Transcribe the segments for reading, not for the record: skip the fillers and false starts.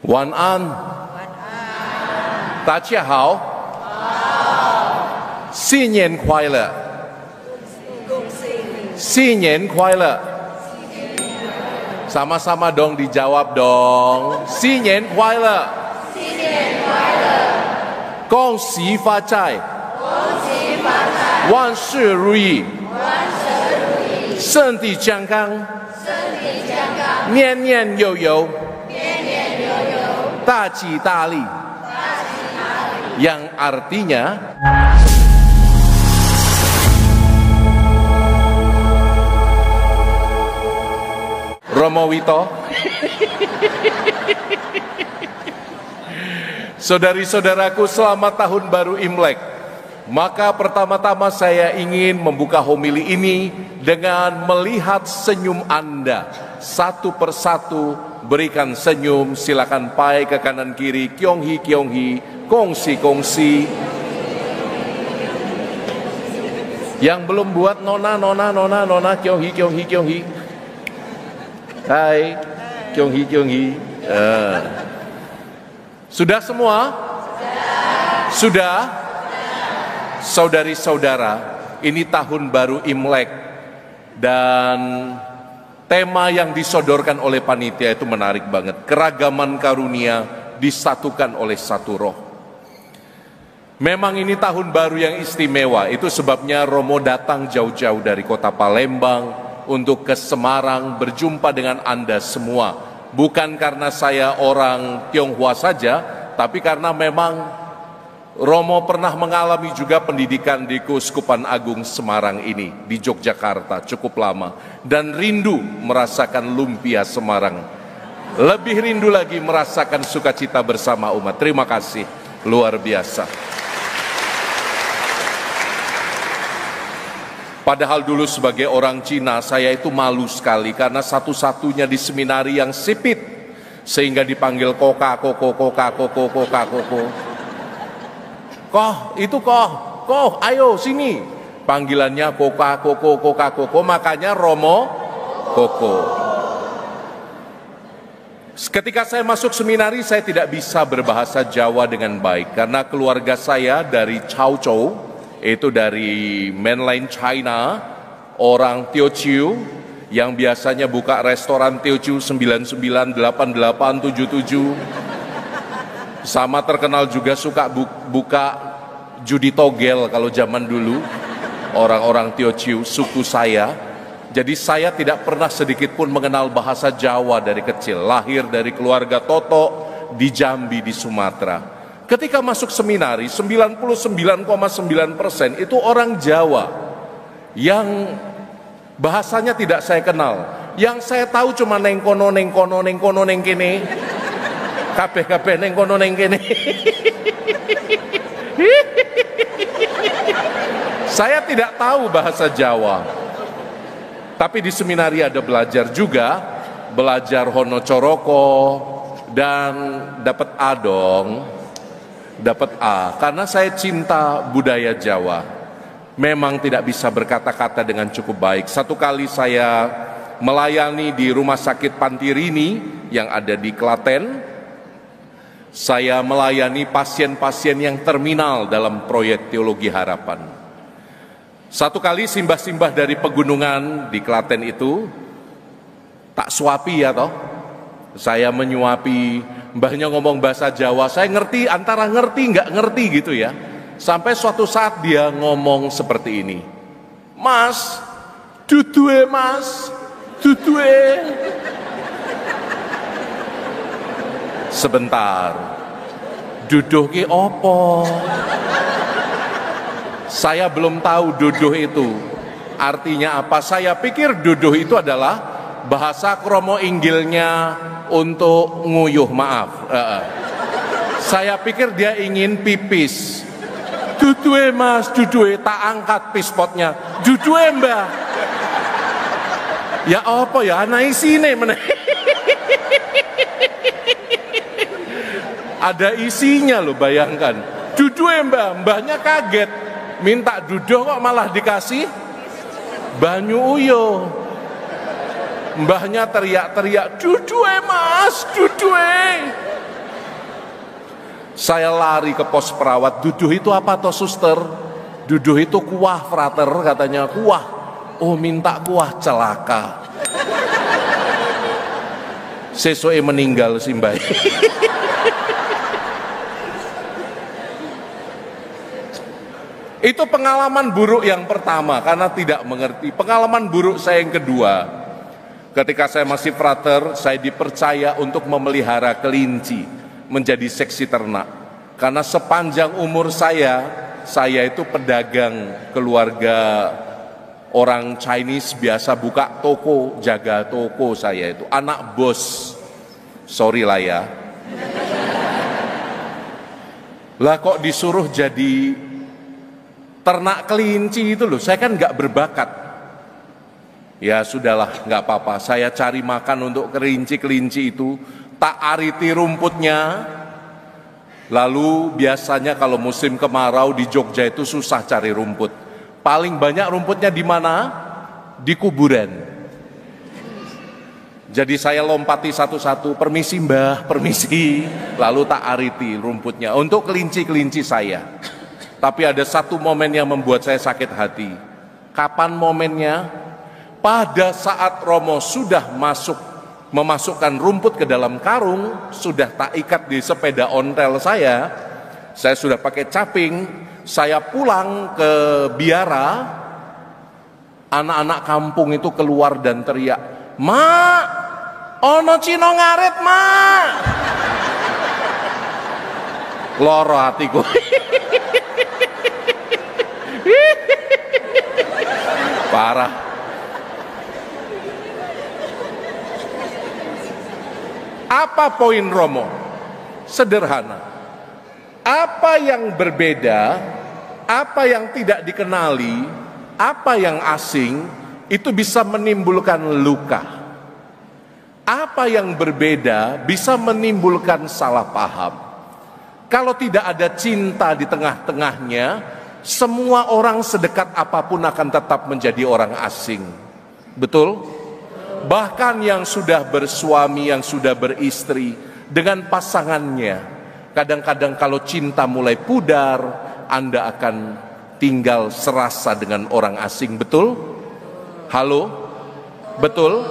晚安，大家好，新年快乐，新年快乐。Sama-sama dong dijawab dong. 新年快乐，新年快乐，恭喜发财，恭喜发财，万事如意，万事如意，身体健康，身体健康，年年有余，年年有余，大吉大利。大吉大利。 Yang artinya Romo Wito, saudari-saudaraku, selamat tahun baru Imlek. Maka pertama-tama saya ingin membuka homili ini dengan melihat senyum Anda. Satu persatu berikan senyum, silakan pai ke kanan kiri, kyonghi kyonghi, kongsi kongsi. Yang belum buat nona kyonghi kyonghi kyonghi. Hai, kyonghi kyonghi. Sudah semua? Sudah? Saudari-saudara, ini tahun baru Imlek dan tema yang disodorkan oleh panitia itu menarik banget. Keragaman karunia disatukan oleh satu roh. Memang ini tahun baru yang istimewa, itu sebabnya Romo datang jauh-jauh dari kota Palembang untuk ke Semarang berjumpa dengan Anda semua. Bukan karena saya orang Tionghoa saja, tapi karena memang Romo pernah mengalami juga pendidikan di Keuskupan Agung Semarang ini, di Yogyakarta cukup lama. Dan rindu merasakan lumpia Semarang. Lebih rindu lagi merasakan sukacita bersama umat. Terima kasih, luar biasa. Padahal dulu sebagai orang Cina, saya itu malu sekali karena satu-satunya di seminari yang sipit. Sehingga dipanggil koka, koko, koka, koko, koka, koko. Koh, itu koh, ayo sini. Panggilannya koka, koko, koka, koko, makanya Romo Koko. Ketika saya masuk seminari, saya tidak bisa berbahasa Jawa dengan baik. Karena keluarga saya dari Chaozhou, itu dari mainland China, orang Teochew, yang biasanya buka restoran Teochew 998877. Sama terkenal juga suka buka judi togel kalau zaman dulu. Orang-orang Teochew, suku saya. Jadi saya tidak pernah sedikit pun mengenal bahasa Jawa dari kecil. Lahir dari keluarga Toto di Jambi di Sumatera. Ketika masuk seminari, 99,9% itu orang Jawa. Yang bahasanya tidak saya kenal. Yang saya tahu cuma nengkono, nengkene. Kabeh neng kono neng kene. Saya tidak tahu bahasa Jawa. Tapi di seminari ada belajar juga, belajar Hono Coroko dan dapat A dong. Dapat A karena saya cinta budaya Jawa. Memang tidak bisa berkata-kata dengan cukup baik. Satu kali saya melayani di Rumah Sakit Pantirini yang ada di Klaten. Saya melayani pasien-pasien yang terminal dalam proyek Teologi Harapan. Satu kali simbah-simbah dari pegunungan di Klaten itu tak suapi ya toh. Saya menyuapi, mbahnya ngomong bahasa Jawa, saya ngerti antara ngerti nggak ngerti gitu ya. Sampai suatu saat dia ngomong seperti ini. Mas, dudue mas, dudue. Sebentar, duduh ki opo? Saya belum tahu duduh itu artinya apa. Saya pikir duduh itu adalah bahasa kromo inggilnya untuk nguyuh, maaf. Saya pikir dia ingin pipis. Duduhe mas, duduhe, tak angkat pispotnya. Duduhe mbah. Ya apa ya, anak isine meneh. Ada isinya loh, bayangkan. Duduhe mbahnya kaget. Minta duduh kok malah dikasih banyu uyo. Mbahnya teriak-teriak, duduhe mas, duduhe. Saya lari ke pos perawat. Duduh itu apa toh suster? Duduh itu kuah frater, katanya. Kuah. Oh, minta kuah, celaka. Sesuai meninggal si Mbak. Itu pengalaman buruk yang pertama karena tidak mengerti. Pengalaman buruk saya yang kedua, ketika saya masih frater, saya dipercaya untuk memelihara kelinci menjadi seksi ternak. Karena sepanjang umur saya itu pedagang keluarga orang Chinese, biasa buka toko, jaga toko. Saya itu anak bos, sorry lah ya. Lah kok disuruh jadi ternak kelinci itu loh, saya kan nggak berbakat. Ya sudahlah, nggak apa-apa. Saya cari makan untuk kelinci-kelinci itu, tak ariti rumputnya. Lalu biasanya kalau musim kemarau di Jogja itu susah cari rumput. Paling banyak rumputnya di mana? Di kuburan. Jadi saya lompati satu-satu, permisi mbah, permisi. Lalu tak ariti rumputnya untuk kelinci-kelinci saya. Tapi ada satu momen yang membuat saya sakit hati. Kapan momennya? Pada saat Romo sudah memasukkan rumput ke dalam karung, sudah tak ikat di sepeda ontel saya sudah pakai caping, saya pulang ke biara, anak-anak kampung itu keluar dan teriak, "Mak, ono Cino ngarit, Mak." Loro hatiku. Parah. Apa poin Romo? Sederhana. Apa yang berbeda, apa yang tidak dikenali, apa yang asing, itu bisa menimbulkan luka. Apa yang berbeda bisa menimbulkan salah paham. Kalau tidak ada cinta di tengah-tengahnya, semua orang sedekat apapun akan tetap menjadi orang asing. Betul? Bahkan yang sudah bersuami, yang sudah beristri, dengan pasangannya, kadang-kadang kalau cinta mulai pudar, Anda akan tinggal serasa dengan orang asing. Betul? Halo? Betul?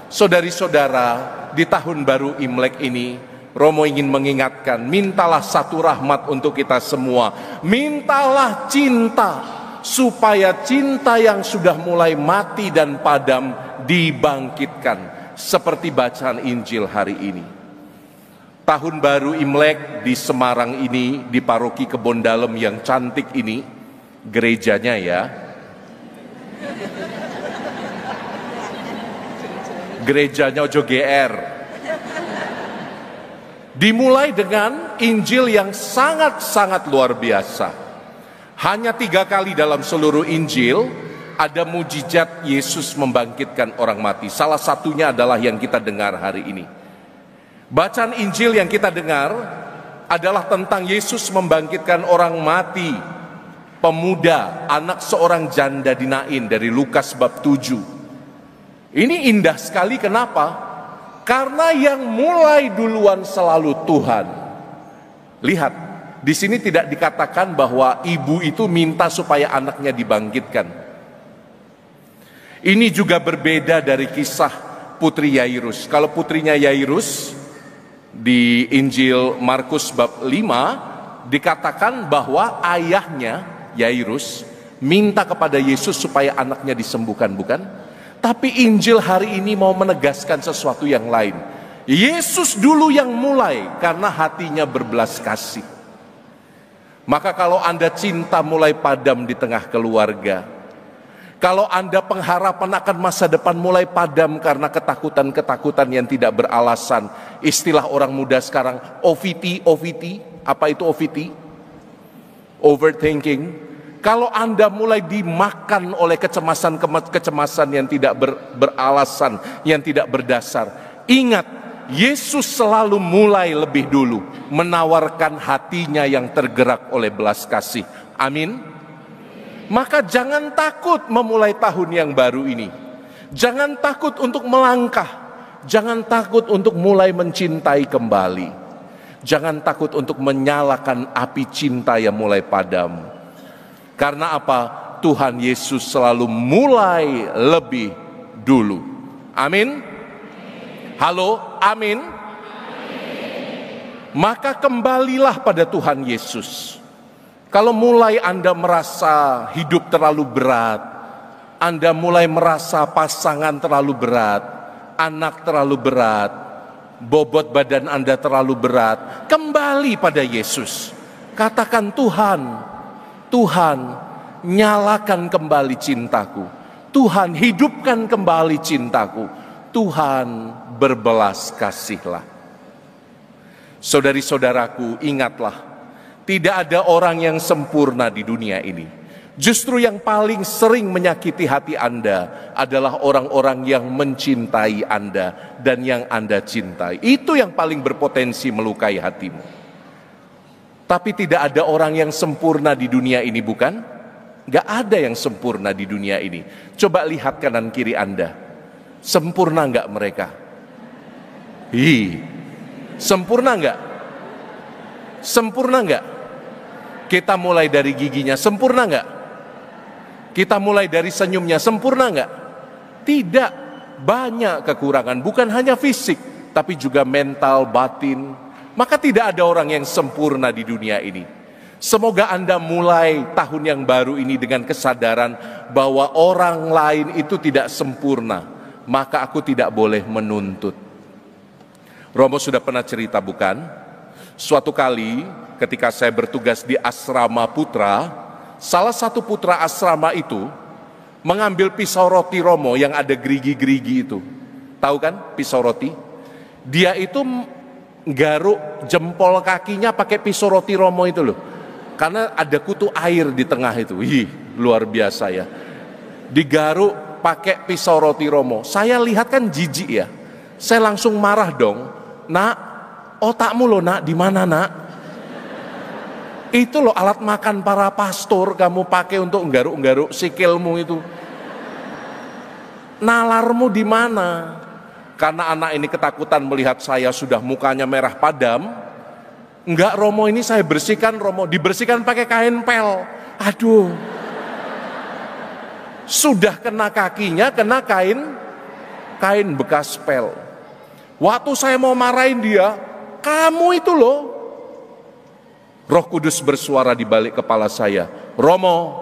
Saudari-saudara, di tahun baru Imlek ini, Romo ingin mengingatkan, mintalah satu rahmat untuk kita semua. Mintalah cinta, supaya cinta yang sudah mulai mati dan padam dibangkitkan. Seperti bacaan Injil hari ini. Tahun baru Imlek di Semarang ini, di paroki Kebon Dalem yang cantik ini, gerejanya ya. Gerejanya ojo GR. Dimulai dengan Injil yang sangat-sangat luar biasa. Hanya 3 kali dalam seluruh Injil ada mujizat Yesus membangkitkan orang mati. Salah satunya adalah yang kita dengar hari ini. Bacaan Injil yang kita dengar adalah tentang Yesus membangkitkan orang mati, pemuda, anak seorang janda di Nain, dari Lukas bab 7. Ini indah sekali, kenapa? Karena yang mulai duluan selalu Tuhan. Lihat, di sini tidak dikatakan bahwa ibu itu minta supaya anaknya dibangkitkan. Ini juga berbeda dari kisah putri Yairus. Kalau putrinya Yairus di Injil Markus bab 5 dikatakan bahwa ayahnya Yairus minta kepada Yesus supaya anaknya disembuhkan, bukan? Tapi Injil hari ini mau menegaskan sesuatu yang lain. Yesus dulu yang mulai karena hatinya berbelas kasih. Maka kalau Anda cinta mulai padam di tengah keluarga, kalau Anda pengharapan akan masa depan mulai padam karena ketakutan-ketakutan yang tidak beralasan, istilah orang muda sekarang OVT, apa itu OVT? Overthinking. Kalau Anda mulai dimakan oleh kecemasan yang tidak beralasan, yang tidak berdasar, ingat, Yesus selalu mulai lebih dulu menawarkan hatinya yang tergerak oleh belas kasih. Amin. Maka jangan takut memulai tahun yang baru ini. Jangan takut untuk melangkah. Jangan takut untuk mulai mencintai kembali. Jangan takut untuk menyalakan api cinta yang mulai padam. Karena apa? Tuhan Yesus selalu mulai lebih dulu. Amin. Halo, amin. Maka kembalilah pada Tuhan Yesus. Kalau mulai Anda merasa hidup terlalu berat, Anda mulai merasa pasangan terlalu berat, anak terlalu berat, bobot badan Anda terlalu berat, kembali pada Yesus. Katakan, Tuhan, nyalakan kembali cintaku. Tuhan, hidupkan kembali cintaku. Tuhan, berbelas kasihlah. Saudari-saudaraku, ingatlah, tidak ada orang yang sempurna di dunia ini. Justru yang paling sering menyakiti hati Anda adalah orang-orang yang mencintai Anda dan yang Anda cintai. Itu yang paling berpotensi melukai hatimu. Tapi tidak ada orang yang sempurna di dunia ini, bukan? Gak ada yang sempurna di dunia ini. Coba lihat kanan kiri Anda. Sempurna gak mereka? Sempurna gak? Sempurna gak? Kita mulai dari giginya, sempurna gak? Kita mulai dari senyumnya, sempurna gak? Tidak, banyak kekurangan. Bukan hanya fisik, tapi juga mental, batin. Maka tidak ada orang yang sempurna di dunia ini. Semoga Anda mulai tahun yang baru ini dengan kesadaran bahwa orang lain itu tidak sempurna. Maka aku tidak boleh menuntut. Romo sudah pernah cerita, bukan? Suatu kali ketika saya bertugas di asrama putra, salah satu putra asrama itu mengambil pisau roti Romo yang ada gerigi-gerigi itu. Tahu kan pisau roti? Dia itu garuk jempol kakinya pakai pisau roti Romo itu loh. Karena ada kutu air di tengah itu. Luar biasa ya. Digaruk pakai pisau roti Romo. Saya lihat kan jijik ya. Saya langsung marah dong. Nak, otakmu loh nak, di mana nak? Itu loh alat makan para pastor kamu pakai untuk nggaruk-nggaruk sikilmu itu. Nalarmu di mana? Karena anak ini ketakutan melihat saya sudah mukanya merah padam. Enggak Romo, ini saya bersihkan Romo, dibersihkan pakai kain pel. Aduh. Sudah kena kakinya, kena kain bekas pel. Waktu saya mau marahin dia, kamu itu loh. Roh Kudus bersuara di balik kepala saya, Romo,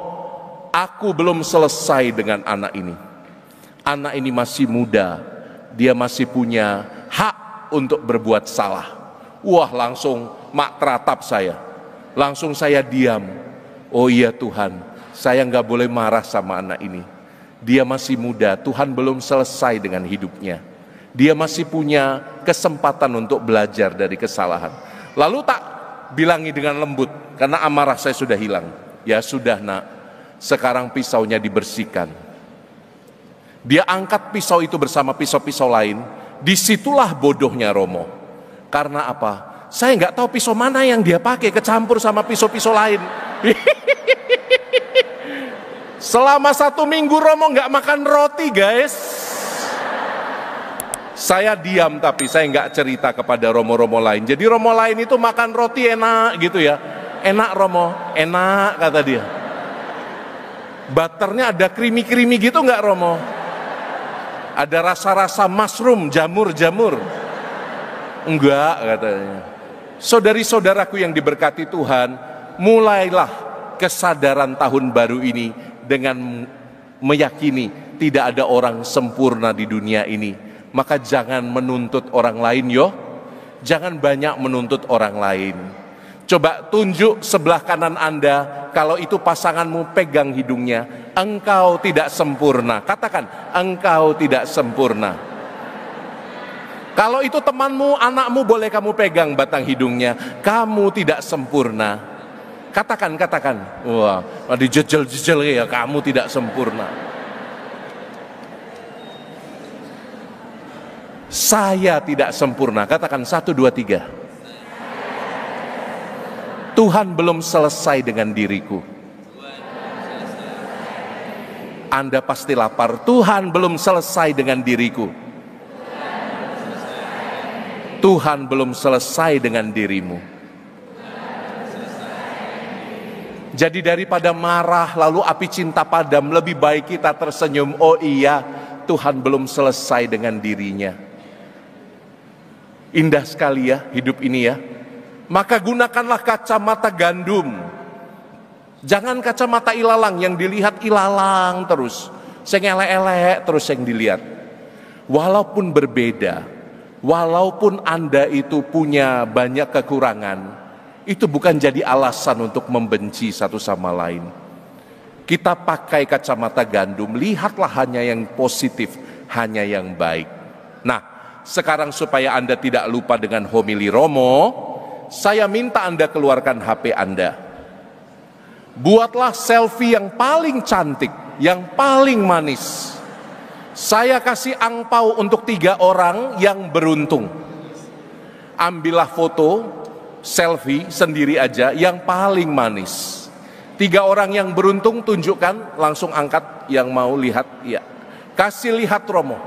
aku belum selesai dengan anak ini. Anak ini masih muda, dia masih punya hak untuk berbuat salah. Wah, langsung mak teratap saya. Langsung saya diam. Oh iya Tuhan, saya nggak boleh marah sama anak ini. Dia masih muda, Tuhan belum selesai dengan hidupnya. Dia masih punya kesempatan untuk belajar dari kesalahan. Lalu tak bilangi dengan lembut, karena amarah saya sudah hilang. Ya sudah nak, sekarang pisaunya dibersihkan. Dia angkat pisau itu bersama pisau-pisau lain. Disitulah bodohnya Romo. Karena apa? Saya nggak tahu pisau mana yang dia pakai, kecampur sama pisau-pisau lain. Selama 1 minggu Romo nggak makan roti guys. Saya diam, tapi saya nggak cerita kepada Romo-Romo lain. Jadi Romo lain itu makan roti enak gitu ya. Enak Romo, enak kata dia. Butternya ada krimi-krimi gitu nggak Romo? Ada rasa-rasa mushroom, jamur-jamur. Enggak katanya. Saudari-saudaraku yang diberkati Tuhan, mulailah kesadaran tahun baru ini dengan meyakini tidak ada orang sempurna di dunia ini. Maka jangan menuntut orang lain yo. Jangan banyak menuntut orang lain. Coba tunjuk sebelah kanan Anda, kalau itu pasanganmu pegang hidungnya, engkau tidak sempurna. Katakan, engkau tidak sempurna. Kalau itu temanmu, anakmu, boleh kamu pegang batang hidungnya, kamu tidak sempurna. Katakan. Wah, dijejel-jejel ya, kamu tidak sempurna. Saya tidak sempurna. Katakan 1, 2, 3. Tuhan belum selesai dengan diriku. Anda pasti lapar. Tuhan belum selesai dengan diriku. Tuhan belum selesai dengan dirimu. Jadi daripada marah lalu api cinta padam, lebih baik kita tersenyum. Oh iya, Tuhan belum selesai dengan dirinya. Indah sekali ya hidup ini ya. Maka gunakanlah kacamata gandum. Jangan kacamata ilalang yang dilihat ilalang terus. Yang elek-elek terus yang dilihat. Walaupun berbeda, walaupun Anda itu punya banyak kekurangan, itu bukan jadi alasan untuk membenci satu sama lain. Kita pakai kacamata gandum, lihatlah hanya yang positif, hanya yang baik. Nah, sekarang supaya Anda tidak lupa dengan homili Romo, saya minta Anda keluarkan HP Anda. Buatlah selfie yang paling cantik, yang paling manis. Saya kasih angpau untuk 3 orang yang beruntung. Ambillah foto, selfie sendiri aja yang paling manis. 3 orang yang beruntung tunjukkan, langsung angkat yang mau lihat. Ya, kasih lihat Romo.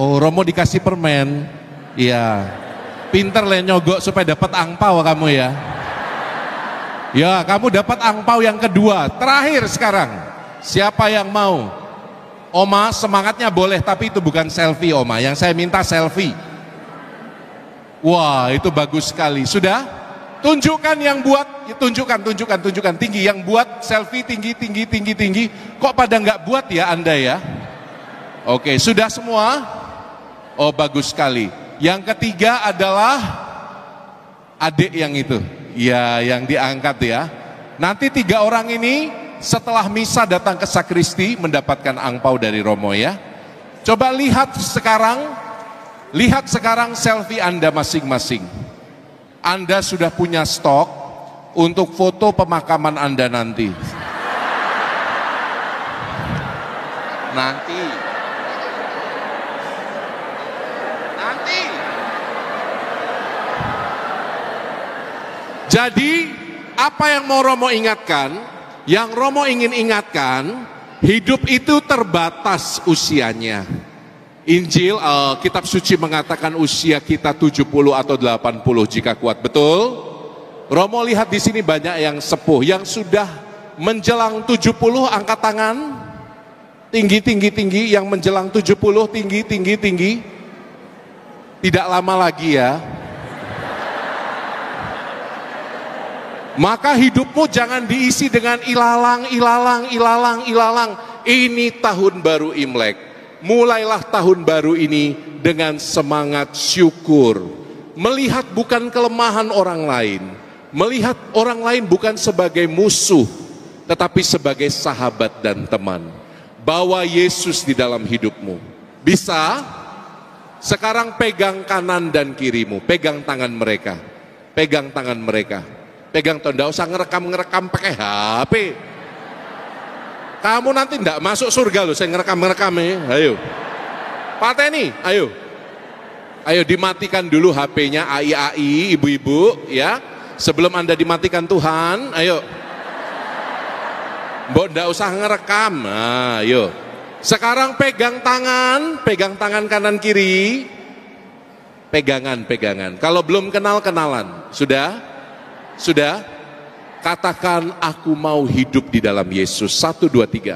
Oh, Romo dikasih permen. Iya. Pinter le nyogok supaya dapat angpau kamu ya. Ya, kamu dapat angpau yang kedua. Terakhir sekarang. Siapa yang mau? Oma, semangatnya boleh, tapi itu bukan selfie, Oma. Yang saya minta selfie. Wah, itu bagus sekali. Sudah? Tunjukkan yang buat, ya, tunjukkan tinggi. Yang buat selfie tinggi. Kok pada nggak buat ya Anda ya? Oke, sudah semua? Oh, bagus sekali. Yang ketiga adalah adik yang itu. Ya, yang diangkat ya. Nanti 3 orang ini setelah misa datang ke sakristi mendapatkan angpau dari Romo ya. Coba lihat sekarang selfie Anda masing-masing. Anda sudah punya stok untuk foto pemakaman Anda nanti. Jadi apa yang mau Romo ingatkan? Yang Romo ingin ingatkan, hidup itu terbatas usianya. Injil, kitab suci mengatakan usia kita 70 atau 80 jika kuat, betul? Romo lihat di sini banyak yang sepuh, yang sudah menjelang 70 angkat tangan. Tinggi, yang menjelang 70 tinggi. Tidak lama lagi ya. Maka hidupmu jangan diisi dengan ilalang. Ini tahun baru Imlek. Mulailah tahun baru ini dengan semangat syukur. Melihat bukan kelemahan orang lain. Melihat orang lain bukan sebagai musuh, tetapi sebagai sahabat dan teman. Bawa Yesus di dalam hidupmu. Bisa? Sekarang pegang kanan dan kirimu. Pegang tangan mereka. Pegang, tidak usah ngerekam pakai HP. Kamu nanti tidak masuk surga loh, saya ngerekam ya. Ayo, pateni, ayo dimatikan dulu HP-nya AI, ibu-ibu ya. Sebelum Anda dimatikan Tuhan, ayo. Mbok tidak usah ngerekam, ayo. Sekarang pegang tangan kanan kiri. Pegangan. Kalau belum kenalan, sudah? Katakan, aku mau hidup di dalam Yesus. 1, 2, 3.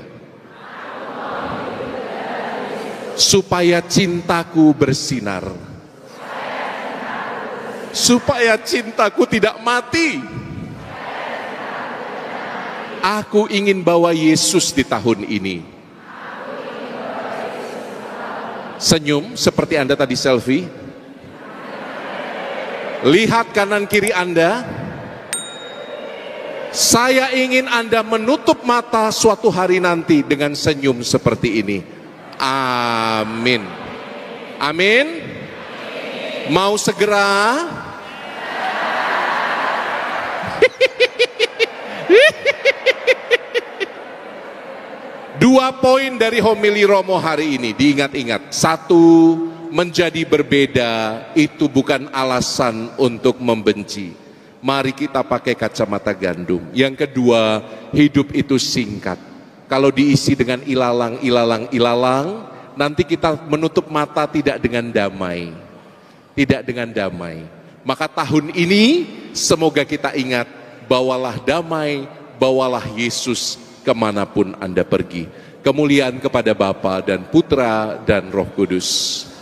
Supaya cintaku bersinar. Supaya cintaku tidak mati. Aku ingin bawa Yesus di tahun ini. Senyum seperti Anda tadi selfie. Lihat kanan kiri Anda. Saya ingin Anda menutup mata suatu hari nanti dengan senyum seperti ini. Amin. Amin. Mau segera? Dua poin dari homili Romo hari ini diingat-ingat. Satu, menjadi berbeda itu bukan alasan untuk membenci. Mari kita pakai kacamata gandum. Yang kedua, hidup itu singkat. Kalau diisi dengan ilalang, ilalang, ilalang, nanti kita menutup mata tidak dengan damai. Tidak dengan damai. Maka tahun ini semoga kita ingat, bawalah damai, bawalah Yesus kemanapun Anda pergi. Kemuliaan kepada Bapa dan Putra dan Roh Kudus.